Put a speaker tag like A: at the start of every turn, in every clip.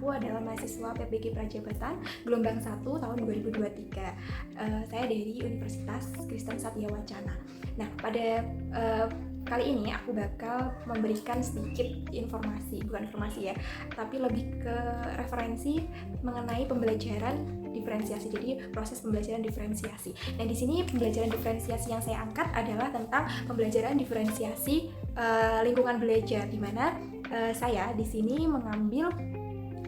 A: aku adalah mahasiswa PPG Prajabatan gelombang 1 tahun 2023. Saya dari Universitas Kristen Satya Wacana. Nah, pada kali ini aku bakal memberikan sedikit informasi, bukan informasi ya, tapi lebih ke referensi mengenai pembelajaran diferensiasi. Jadi proses pembelajaran diferensiasi. Nah, di sini pembelajaran diferensiasi yang saya angkat adalah tentang pembelajaran diferensiasi lingkungan belajar, di mana saya di sini mengambil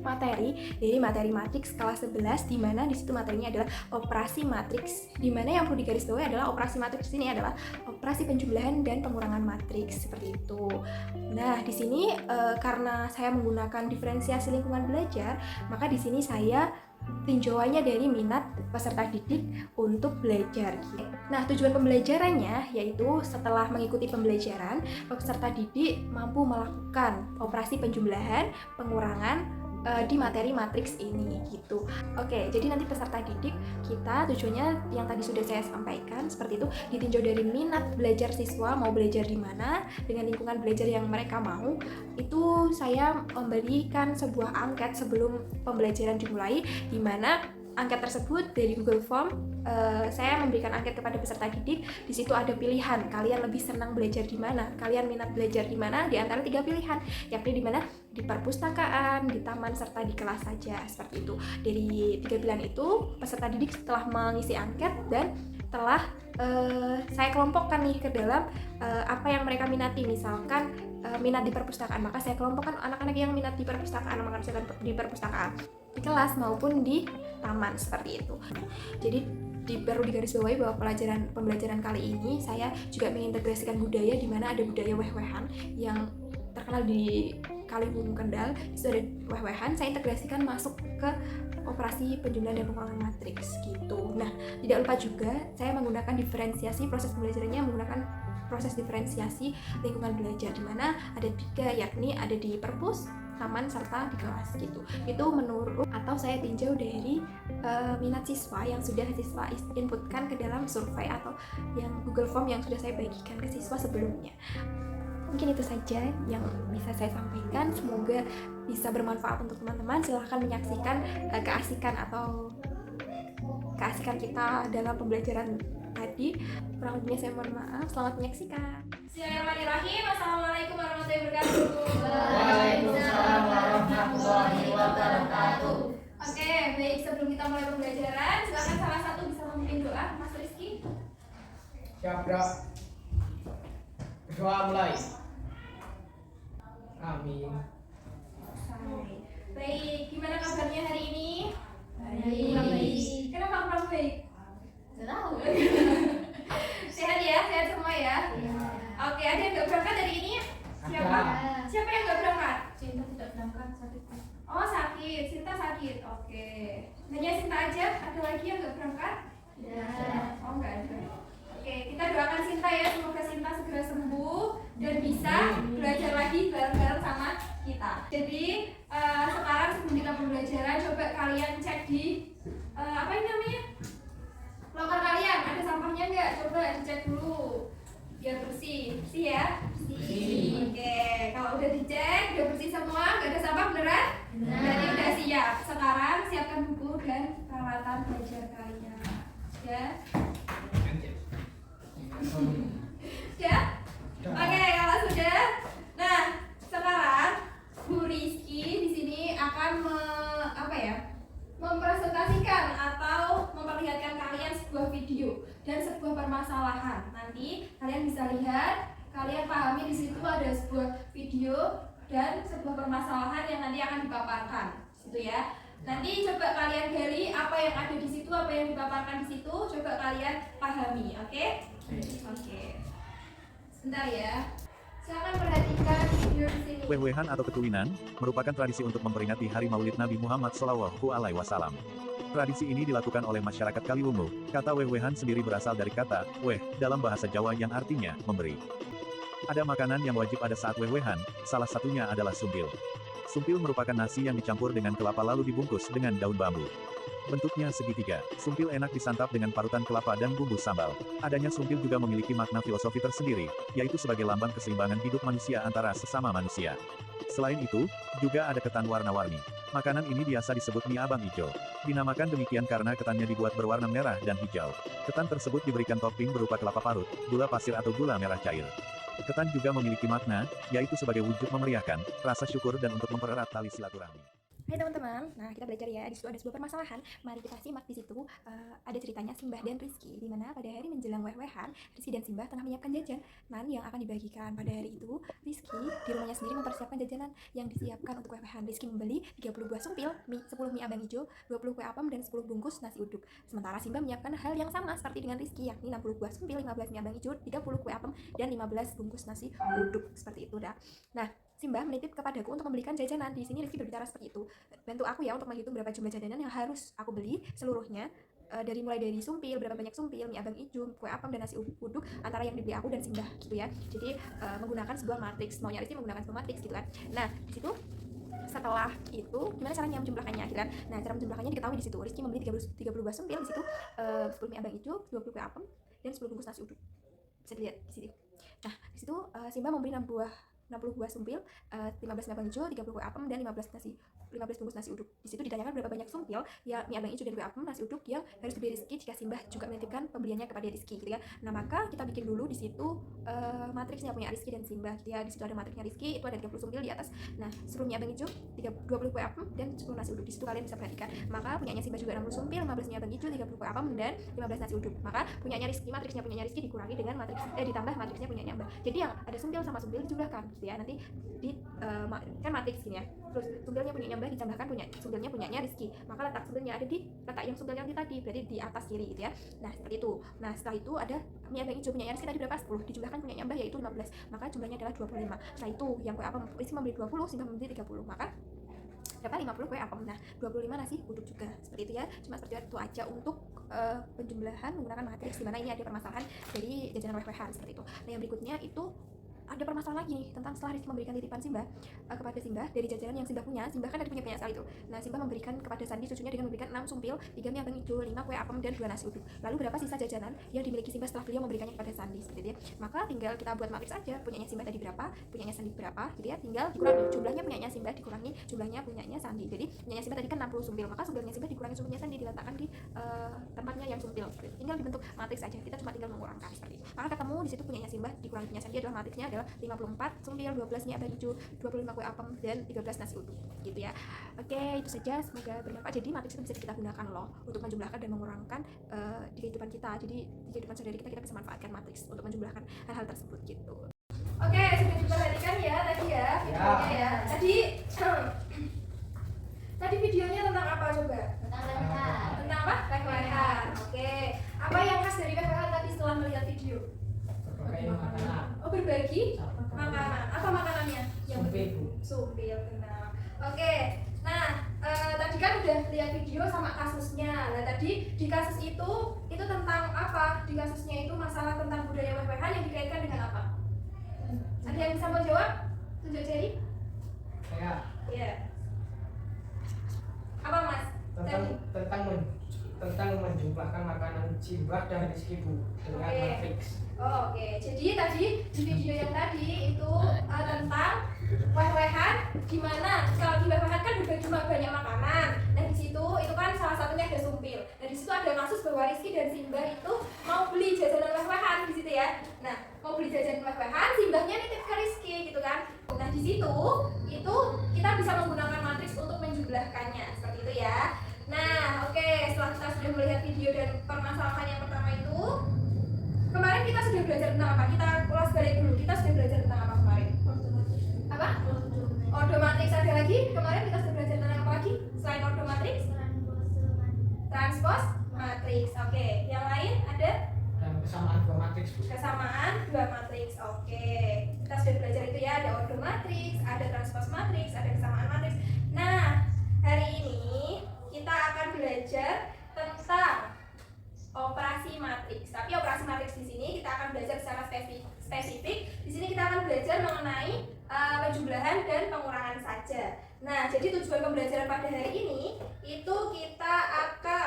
A: materi dari materi matriks kelas 11, di mana di situ materinya adalah operasi matriks, di mana yang perlu digarisbawahi adalah operasi matriks ini adalah operasi penjumlahan dan pengurangan matriks, seperti itu. Nah, di sini karena saya menggunakan diferensiasi lingkungan belajar, maka di sini saya tinjauannya dari minat peserta didik untuk belajar. Nah, tujuan pembelajarannya yaitu setelah mengikuti pembelajaran, peserta didik mampu melakukan operasi penjumlahan, pengurangan di materi matriks ini gitu. Oke, jadi nanti peserta didik kita tujuannya yang tadi sudah saya sampaikan seperti itu, ditinjau dari minat belajar siswa mau belajar di mana dengan lingkungan belajar yang mereka mau. Itu saya memberikan sebuah angket sebelum pembelajaran dimulai, di mana angket tersebut dari Google Form. Saya memberikan angket kepada peserta didik. Di situ ada pilihan, kalian lebih senang belajar di mana, kalian minat belajar di mana, di antara 3 pilihan, yakni di mana, di perpustakaan, di taman, serta di kelas saja, seperti itu. Dari 3 pilihan itu, peserta didik setelah mengisi angket dan telah saya kelompokkan nih ke dalam apa yang mereka minati. Misalkan minat di perpustakaan, maka saya kelompokkan anak-anak yang minat di perpustakaan, maka saya di perpustakaan, di kelas maupun di taman, seperti itu. Jadi perlu digarisbawahi bahwa pembelajaran kali ini saya juga mengintegrasikan budaya, di mana ada budaya weh-wehan yang terkenal di Kaliwungu Kendal. Itu ada weh-wehan, saya integrasikan masuk ke operasi penjumlahan dan pengurangan matriks gitu. Nah, tidak lupa juga saya menggunakan diferensiasi, proses pembelajarannya menggunakan proses diferensiasi lingkungan belajar, di mana ada 3, yakni ada di perpus, taman, serta di kelas gitu. Itu menurut atau saya tinjau dari minat siswa yang sudah siswa inputkan ke dalam survei atau yang Google Form yang sudah saya bagikan ke siswa sebelumnya. Mungkin itu saja yang bisa saya sampaikan. Semoga bisa bermanfaat untuk teman-teman. Silahkan menyaksikan keasikan kita dalam pembelajaran tadi. Kurang lebihnya saya mohon maaf. Selamat menyaksikan.
B: Bismillahirrahmanirrahim. Assalamualaikum warahmatullahi wabarakatuh.
C: Waalaikumsalam warahmatullahi wabarakatuh.
B: Oke, baik, sebelum kita mulai pembelajaran, silakan salah satu bisa memimpin doa, Mas Rizky.
C: Siap, Bro. Doa mulai. Amin.
B: Baik, gimana kabarnya hari ini?
A: Baik.
B: Kenapa kurang baik?
A: Nggak tahu.
B: Sehat ya, sehat semua ya?
A: Iya.
B: Oke, ada yang nggak berangkat hari ini? Siapa?
C: Ada.
B: Siapa yang nggak berangkat?
A: Cinta tidak berangkat sakit.
B: Oh, sakit, Sinta sakit. Oke. Hanya Sinta aja? Ada lagi yang nggak berangkat?
A: Tidak.
B: Oh, nggak ada. Oke, kita doakan Sinta ya, semoga Sinta segera sembuh dan bisa belajar lagi bareng-bareng sama kita. Jadi sekarang sebelum kita pembelajaran, coba kalian cek di apa ini namanya? Loker kalian, ada sampahnya nggak? Coba dicek dulu biar bersih. Bersih ya?
C: Bersih.
B: Oke, kalau udah dicek, udah bersih semua, nggak ada sampah beneran?
A: Benar.
B: Berarti udah siap. Sekarang siapkan buku dan peralatan belajar kalian. Ya? Sudah? Oke, kalau sudah, nah sekarang Bu Rizky di sini akan mempresentasikan atau memperlihatkan kalian sebuah video dan sebuah permasalahan. Nanti kalian bisa lihat, kalian pahami di situ ada sebuah video dan sebuah permasalahan yang nanti akan dipaparkan, gitu ya. Nanti coba kalian gali apa yang ada di situ, apa yang dipaparkan di situ, coba kalian pahami, oke? Oke. Sebentar ya. Silakan perhatikan video di sini.
D: Weh-wehan atau ketuwinan merupakan tradisi untuk memperingati Hari Maulid Nabi Muhammad SAW. Tradisi ini dilakukan oleh masyarakat Kaliwungu. Kata weh-wehan sendiri berasal dari kata weh dalam bahasa Jawa yang artinya memberi. Ada makanan yang wajib ada saat weh-wehan, salah satunya adalah sumpil. Sumpil merupakan nasi yang dicampur dengan kelapa lalu dibungkus dengan daun bambu. Bentuknya segitiga, sumpil enak disantap dengan parutan kelapa dan bumbu sambal. Adanya sumpil juga memiliki makna filosofi tersendiri, yaitu sebagai lambang keseimbangan hidup manusia antara sesama manusia. Selain itu, juga ada ketan warna-warni. Makanan ini biasa disebut mie abang hijau. Dinamakan demikian karena ketannya dibuat berwarna merah dan hijau. Ketan tersebut diberikan topping berupa kelapa parut, gula pasir atau gula merah cair. Ketan juga memiliki makna, yaitu sebagai wujud memeriahkan, rasa syukur dan untuk mempererat tali silaturahmi.
A: Hai teman-teman, nah kita belajar ya, di situ ada sebuah permasalahan. Mari kita simak. Di situ ada ceritanya Simbah dan Rizky, di mana pada hari menjelang weh-wehan, Rizky dan Simbah tengah menyiapkan jajanan yang akan dibagikan. Pada hari itu, Rizky di rumahnya sendiri mempersiapkan jajanan yang disiapkan untuk weh-wehan. Rizky membeli 30 buah sumpil, 10 mie abang hijau, 20 kue apam, dan 10 bungkus nasi uduk. Sementara Simbah menyiapkan hal yang sama seperti dengan Rizky, yakni 60 buah sumpil, 15 mie abang hijau, 30 kue apam, dan 15 bungkus nasi uduk. Seperti itu dah. Nah, Simbah menitip kepadaku untuk membelikan jajanan. Di sini Rizky berbicara seperti itu. Bantu aku ya untuk menghitung berapa jumlah jajanan yang harus aku beli seluruhnya. Mulai dari sumpil, berapa banyak sumpil, mie abang hijau, kue apam, dan nasi uduk antara yang dibeli aku dan Simbah gitu ya. Jadi menggunakan sebuah matriks. Maunya Rizky menggunakan sebuah matriks gitu kan. Nah, di situ setelah itu gimana caranya menjumlahkannya gitu kan. Nah, cara menjumlahkannya diketahui di situ. Rizky membeli 30 buah sumpil, di situ 10 mie abang hijau, 20 kue apam, dan 10 bungkus nasi uduk. Bisa dilihat di sini. Nah, di situ Simbah membeli 60 buah sumpil, 15 mie abang hijau, 30 kue apam, dan 15 bungkus nasi uduk. Di situ ditanyakan berapa banyak sumpil ya mie abang hijau dan kue apam, nasi uduk yang harus dibeli Rizky jika Simbah juga menitipkan pembeliannya kepada Rizky gitu ya. Nah, maka kita bikin dulu di situ matriksnya punya Rizky dan Simbah gitu ya. Di situ ada matriksnya Rizky, itu ada 30 sumpil di atas. Nah, 10 mie abang hijau, 20 kue apam, dan 10 nasi uduk. Di situ kalian bisa perhatikan. Maka punyanya Simbah juga 60 sumpil, 15 mie abang hijau, 30 kue apam, dan 15 nasi uduk. Maka punyanya Rizky, matriksnya punyanya Rizky dikurangi dengan ditambah matriksnya punyanya Mbak. Jadi yang ada sumpil sama sumpil dijumlahkan gitu ya. Nanti kan matriks gini ya. Terus sumpilnya punyanya Mbak ditambahkan sumpilnya punyanya Rizky. Maka letak sumpilnya ada di letak yang sumpil yang tadi, berarti di atas kiri gitu ya. Nah, seperti itu. Nah, setelah itu ada mie abang hijau punyanya Rizky tadi berapa? 10. Dijumlahkan punyanya Mbak yaitu 15. Maka jumlahnya adalah 25. Setelah itu yang kue apam Rizky membeli 20, Simbah membeli 30. Maka dapat 50 kue apam. Nah, 25 nasi uduk juga. Seperti itu ya. Cuma seperti itu aja untuk penjumlahan menggunakan matriks, di mana ini ada permasalahan dari jajanan weh-wehan seperti itu. Nah, yang berikutnya itu ada permasalahan lagi nih tentang setelah Rizky memberikan titipan Simbah kepada Simbah dari jajanan yang Simbah punya. Simbah kan ada punya banyak sekali itu. Nah, Simbah memberikan kepada Sandi cucunya dengan memberikan 6 sumpil, 3 mie abang hijau, 5 kue apam, dan 2 nasi uduk. Lalu berapa sisa jajanan yang dimiliki Simbah setelah beliau memberikannya kepada Sandi seperti itu. Maka tinggal kita buat matriks aja. Punyanya Simbah tadi berapa, punyanya Sandi berapa, gitu ya. Tinggal dikurangi jumlahnya punyanya Simbah dikurangi jumlahnya punyanya Sandi. Jadi punyanya Simbah tadi kan 60 sumpil, maka sumpilnya Simbah dikurangi sumpilnya Sandi diletakkan di tempatnya yang sumpil seperti itu. Tinggal dibentuk matriks aja. Kita cuma tinggal mengurangkan seperti itu. Maka ketemu di situ punyanya Simbah dikurangi punya Sandi adalah matriksnya adalah 54 sumpil, 12 mie abang hijau, 25 kue apam, dan 13 nasi uduk gitu ya. Oke, itu saja, semoga bermanfaat. Jadi matriks itu bisa kita gunakan loh untuk menjumlahkan dan mengurangkan di kehidupan kita. Jadi di kehidupan sehari-hari kita bisa manfaatkan matriks untuk menjumlahkan hal-hal tersebut gitu.
B: Oke, sudah diperhatikan ya tadi ya videonya ya. Tadi videonya tentang apa coba? Tentang apa? Weh-wehan. Oke. Apa yang khas dari weh-wehan tadi setelah melihat video?
C: Berbagai makanan.
B: Oh, berbagi makanan. Apa makanannya? Sumpil, benar. Oke. Nah, tadi kan udah lihat video sama kasusnya. Nah, tadi di kasus itu tentang apa? Di kasusnya itu masalah tentang budaya weh-wehan yang dikaitkan dengan apa? Ada yang bisa mau jawab? Tunjuk jari.
C: Saya
B: Iya. Apa Mas?
C: tentang menjumlahkan makanan Simbah dan Rizky Bu dengan
B: Oke.
C: matriks.
B: Oke, jadi tadi di video yang tadi itu tentang weh-wehan, gimana kalau di weh-wehan kan juga cuma banyak makanan. Nah, di situ itu kan salah satunya ada sumpil. Nah, di situ ada kasus bahwa Rizky dan Simbah itu mau beli jajanan weh-wehan di situ ya. Nah, mau beli jajanan weh-wehan, Simbahnya nitip ke Rizky gitu kan. Nah, di situ itu kita bisa menggunakan matriks untuk menjumlahkannya seperti itu ya. Nah, oke, setelah kita sudah melihat video dan permasalahan yang pertama itu, kemarin kita sudah belajar tentang apa? Kita ulas balik dulu. Kita sudah belajar tentang apa kemarin? Apa? Ordo matriks. Ada lagi? Kemarin kita sudah belajar tentang apa lagi? Selain ordo matriks? Transpos matriks. Oke. Yang lain ada?
C: Dan kesamaan dua matriks, Bu.
B: Kesamaan dua matriks. Oke. Kita sudah belajar itu ya. Ada ordo matriks, ada transpos matriks, ada kesamaan matriks. Nah, hari ini kita akan belajar tentang operasi matriks. Tapi operasi matriks di sini kita akan belajar secara spesifik. Di sini kita akan belajar mengenai penjumlahan dan pengurangan saja. Nah, jadi tujuan pembelajaran pada hari ini itu kita akan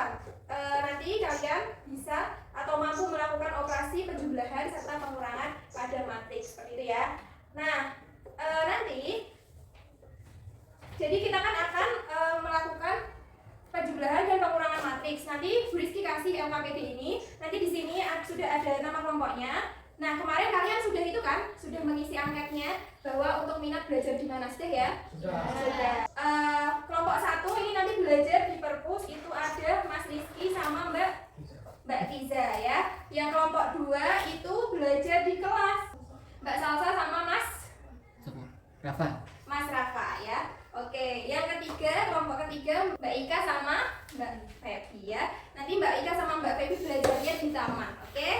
B: nanti Bu Rizky kasih LKPD ini. Nanti di sini sudah ada nama kelompoknya. Nah, kemarin kalian sudah itu kan, sudah mengisi anketnya bahwa untuk minat belajar di mana sudah ya? Sudah. Kelompok 1 ini nanti belajar di perpus itu ada Mas Rizky sama Mbak Tiza ya. Yang kelompok 2 itu belajar di kelas Mbak Salsa sama Mas Rafa ya. Oke, yang ketiga, kelompok ketiga Mbak Ika sama Mbak Feby ya. Nanti Mbak Ika sama Mbak Feby belajarnya di taman, oke?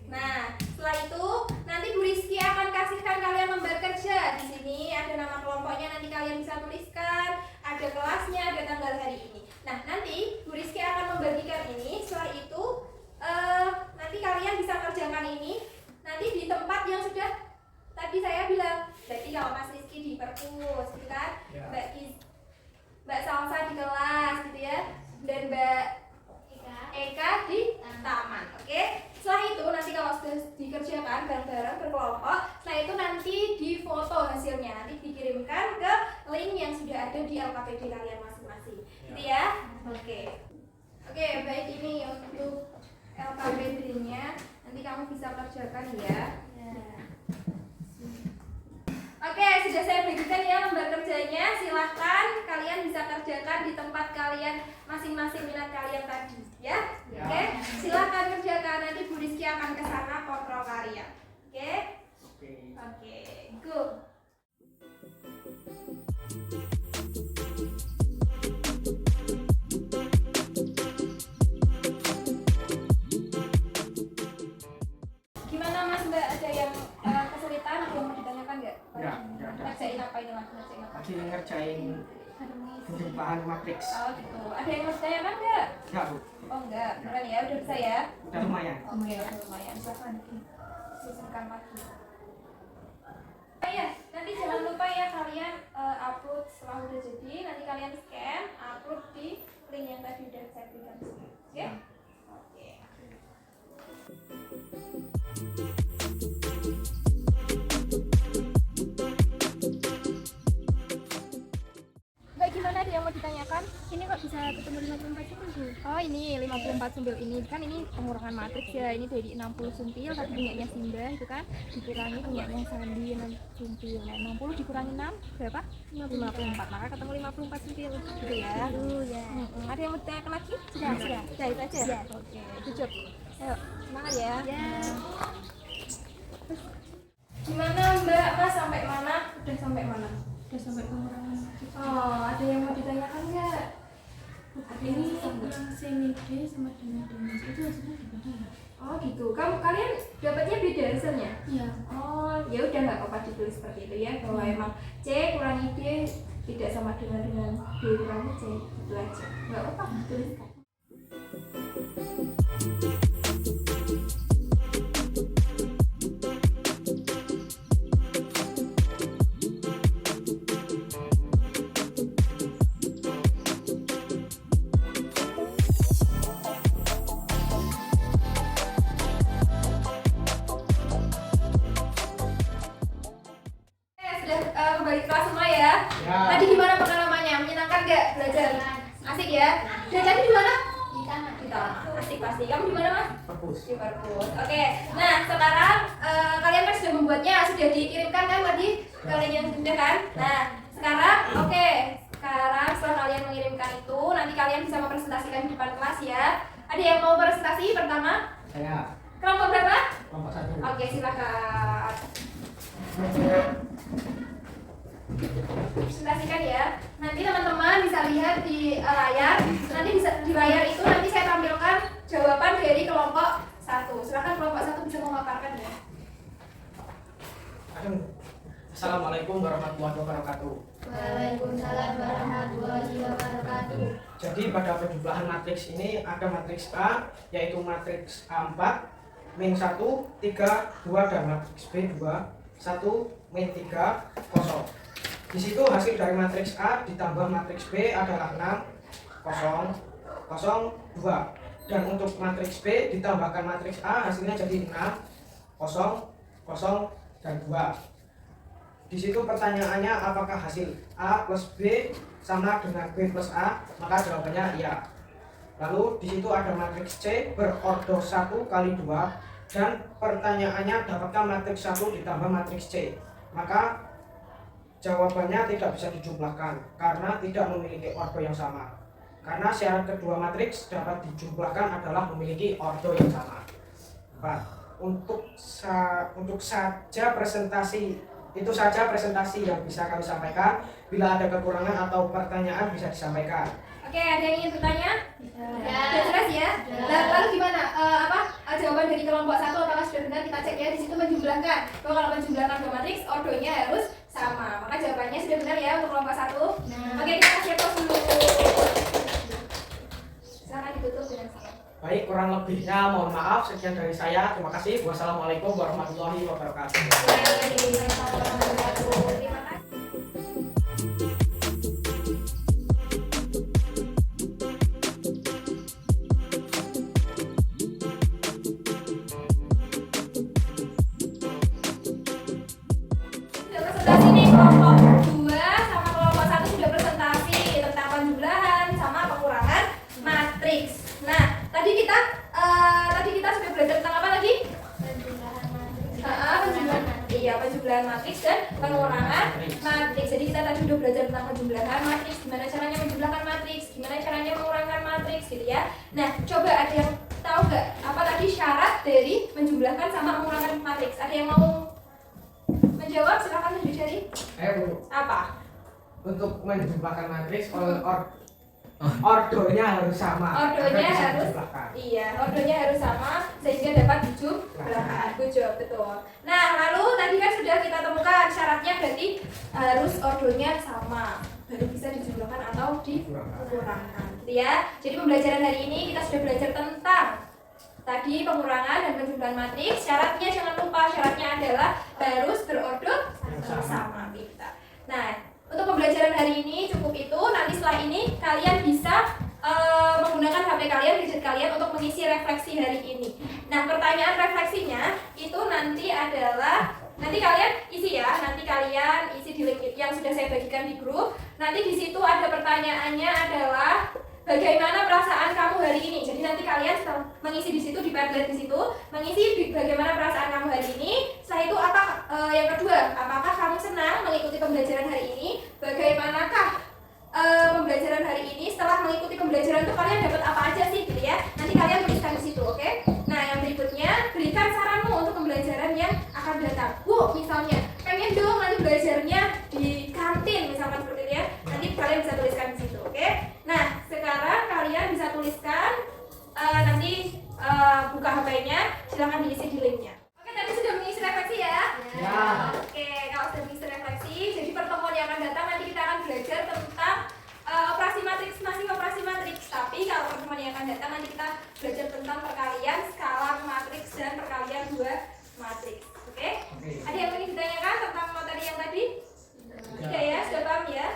B: Nah, setelah itu nanti Bu Rizky akan kasihkan kalian lembar kerja. Di sini ada nama kelompoknya, nanti kalian bisa tuliskan, ada kelasnya, ada tanggal hari ini. Nah, nanti Bu Rizky akan membagikan ini. Setelah itu nanti kalian bisa kerjakan ini nanti di tempat yang sudah tadi saya bilang. Jadi kalau Mas Rizky di perpus, gitu kan?
C: Ya.
B: Mbak Salsa di kelas, gitu ya. Dan Mbak Eka di taman, oke? Setelah itu nanti kalau sudah dikerjakan bareng-bareng berkelompok, setelah itu nanti difoto hasilnya, nanti dikirimkan ke link yang sudah ada di LKPD kalian masing-masing, gitu ya? Oke, baik, ini untuk LKPD-nya nanti kamu bisa kerjakan ya. Oke, sudah saya bagikan ya lembar kerjanya. Silahkan kalian bisa kerjakan di tempat kalian masing-masing minat kalian tadi, ya. Oke, silahkan kerjakan. Nanti Bu Rizky akan ke sana kontrol kalian. Oke, go. Gimana Mas Mbak, ada yang kesulitan, ada yang mau ditanyakan nggak?
C: Enggak ada.
B: Ngerjain apa ini Mas? Ngerjain apa?
C: Lagi ngerjain penjumlahan matriks.
B: Oh gitu. Ada yang mau ditanyakan nggak?
C: Enggak, Bu.
B: Oh enggak, bukan ya, udah bisa ya?
C: Udah lumayan.
B: Oke, lumayan. Silahkan susunkan lagi. Oh iya, nanti jangan lupa ya kalian upload setelah udah jadi, nanti kalian scan, upload di link yang tadi udah saya berikan di sini. Oke? Oke. Mbak, gimana, ada yang mau ditanyakan?
E: Ini kok bisa ketemu 54 sumpil, Bu?
B: Oh, ini 54 sumpil ini kan ini pengurangan matriks ya. Ini dari 60 sumpil tapi punyanya Simba itu kan dikurangi punyanya Sandi 6 sumpil. Nah, 60 dikurangi 6 berapa? 54. Maka ketemu 54 sumpil gitu ya.
E: Ya.
B: Ada yang mau ditanyakan lagi?
E: Sudah.
B: Sudah itu aja.
E: Ya.
B: Oke, jujur. Ayo, semangat ya.
E: Ya.
B: Gimana Mbak? Mas sampai mana? Udah sampai mana?
E: Udah sampai pengurangan.
B: Oh, ada yang mau ditanyakan nggak?
E: Ini kurang semi D sama dengan D itu hasilnya gimana ya?
B: Oh gitu. Kalian dapatnya beda hasilnya?
E: Iya.
B: Oh, ya udah nggak apa-apa ditulis seperti itu ya. Bahwa emang C kurangi D tidak sama dengan D kurangi C, itu aja. Nggak apa-apa dituliskan. Kembali ke kelas semua ya.
C: Ya.
B: Tadi gimana pengalamannya? Menyenangkan nggak belajar? Asik ya? Dan tadi di mana?
E: Di taman.
B: Di taman. Asik pasti. Kamu di mana Mas?
C: Perpus.
B: Di perpus. Oke. Nah sekarang kalian kan sudah membuatnya, sudah dikirimkan kan tadi kalian yang sudah kan? Nah sekarang oke. Sekarang setelah kalian mengirimkan itu, nanti kalian bisa mempresentasikan di depan kelas ya. Ada yang mau presentasi pertama?
C: Saya
B: Kelompok berapa?
C: kelompok 1.
B: Oke, silakan. Presentasikan ya. Nanti teman-teman bisa lihat di layar. Nanti bisa di layar itu nanti saya tampilkan jawaban dari kelompok 1. Silakan kelompok 1 bisa memaparkan ya.
C: Assalamualaikum warahmatullahi wabarakatuh.
E: Waalaikumsalam warahmatullahi wabarakatuh.
C: Jadi pada penjumlahan matriks ini ada matriks A, yaitu matriks A4, min 1, 3, 2, dan matriks B2, 1, min 3, 0. Di situ hasil dari matriks A ditambah matriks B adalah 6, 0, 0, 2. Dan untuk matriks B ditambahkan matriks A hasilnya jadi 6, 0, 0, dan 2. Di situ pertanyaannya apakah hasil A plus B sama dengan B plus A? Maka jawabannya iya. Lalu di situ ada matriks C berordo 1 kali 2 dan pertanyaannya dapatkan matriks 1 ditambah matriks C. Maka jawabannya tidak bisa dijumlahkan karena tidak memiliki ordo yang sama. Karena syarat kedua matriks dapat dijumlahkan adalah memiliki ordo yang sama. Untuk saja presentasi itu saja presentasi yang bisa kami sampaikan. Bila ada kekurangan atau pertanyaan bisa disampaikan.
B: Oke, ada yang ingin bertanya?
E: Ya.
B: Sudah jelas ya? Lalu gimana? Jawaban dari kelompok 1 apakah sudah benar? Kita cek ya di situ menjumlahkan. Kalau menjumlahkan dua matriks, ordonya harus sama. Maka jawabannya sudah benar ya untuk kelompok 1. Oke, kita kasih pause dulu. Silakan ditutup dengan salam.
C: Baik, kurang lebihnya mohon maaf. Sekian dari saya. Terima kasih. Wassalamualaikum warahmatullahi wabarakatuh.
B: Terima kasih. Presentasi nih kelompok 2 sama kelompok 1 sudah presentasi tentang penjumlahan sama pengurangan matriks. Nah, tadi kita sudah belajar tentang apa lagi? Penjumlahan matriks dan pengurangan matriks. Jadi kita tadi sudah belajar tentang penjumlahan matriks, gimana caranya menjumlahkan matriks, gimana caranya mengurangkan matriks gitu ya. Nah, coba ada yang tahu nggak apa tadi syarat dari menjumlahkan sama mengurangkan matriks? Ada yang mau menjawab? Silakan lanjut dari apa?
C: Untuk menjumlahkan matriks ordonya harus sama.
B: Ordonya
C: Bisa
B: harus
C: dijumlahkan.
B: iya, ordonya harus sama sehingga dapat dijumlahkan. Good job, betul. Nah, lalu tadi kan sudah kita temukan syaratnya berarti harus ordonya sama baru bisa dijumlahkan atau dikurangkan. Gitu ya. Jadi pembelajaran hari ini kita sudah belajar tentang tadi pengurangan dan penjumlahan matriks. Syaratnya jangan lupa, syaratnya adalah harus berordo sama kita. Nah, untuk pembelajaran hari ini cukup itu. Nanti setelah ini kalian bisa menggunakan HP kalian, gadget kalian untuk mengisi refleksi hari ini. Nah, pertanyaan refleksinya itu nanti adalah kalian isi ya. Nanti kalian isi di link yang sudah saya bagikan di grup. Nanti di situ ada pertanyaannya adalah bagaimana perasaan kamu hari ini. Jadi nanti kalian mengisi di situ, di Padlet di situ, mengisi bagaimana perasaan kamu hari ini. Setelah itu yang kedua, apakah kamu senang mengikuti pembelajaran hari ini? Bagaimanakah pembelajaran hari ini? Setelah mengikuti pembelajaran itu kalian dapat apa aja sih gitu ya? Nanti kalian tuliskan di situ, oke? Nah, yang berikutnya berikan saranmu untuk pembelajaran yang akan datang. Misalnya pengen dong nanti belajarnya di kantin misalkan seperti itu ya. Nanti kalian bisa tuliskan di situ, oke? Nah, sekarang kalian bisa tuliskan nanti buka HP-nya, silahkan diisi di linknya. Oke, tadi sudah mengisi refleksi ya?
C: Ya.
B: Oke, kalau sudah mengisi refleksi, jadi pertemuan yang akan datang nanti kita akan belajar tentang operasi matriks, masih operasi matriks. Tapi kalau pertemuan yang akan datang nanti kita belajar tentang perkalian skalar matriks dan perkalian dua matriks. Oke? Ada yang ingin ditanyakan tentang materi yang tadi? Tidak ya, sudah paham ya?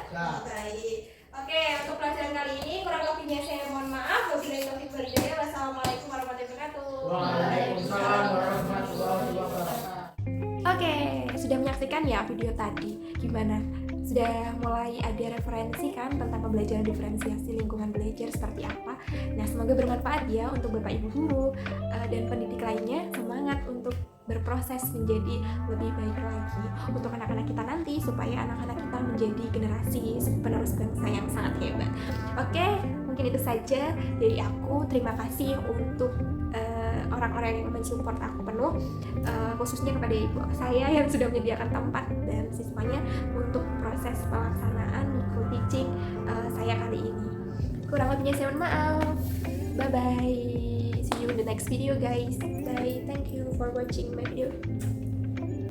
B: Baik. Oke, untuk pelajaran kali ini kurang lebihnya saya mohon maaf. Wabillahi taufiq wal hidayah. Wassalamualaikum warahmatullahi wabarakatuh.
C: Waalaikumsalam warahmatullahi wabarakatuh.
A: Oke, sudah menyaksikan ya video tadi. Gimana? Sudah mulai ada referensi kan tentang pembelajaran diferensiasi lingkungan belajar seperti apa. Nah, semoga bermanfaat ya untuk Bapak Ibu guru dan pendidik lainnya. Semangat untuk berproses menjadi lebih baik lagi untuk anak-anak kita nanti, supaya anak-anak kita menjadi generasi penerus bangsa yang sangat hebat. Oke, mungkin itu saja dari aku. Terima kasih untuk orang-orang yang mensupport aku penuh, khususnya kepada ibu saya yang sudah menyediakan tempat dan siswanya untuk proses pelaksanaan micro teaching saya kali ini. Kurang lebihnya saya mohon maaf. Bye bye. See you in the next video guys. Bye. Thank you for watching my video.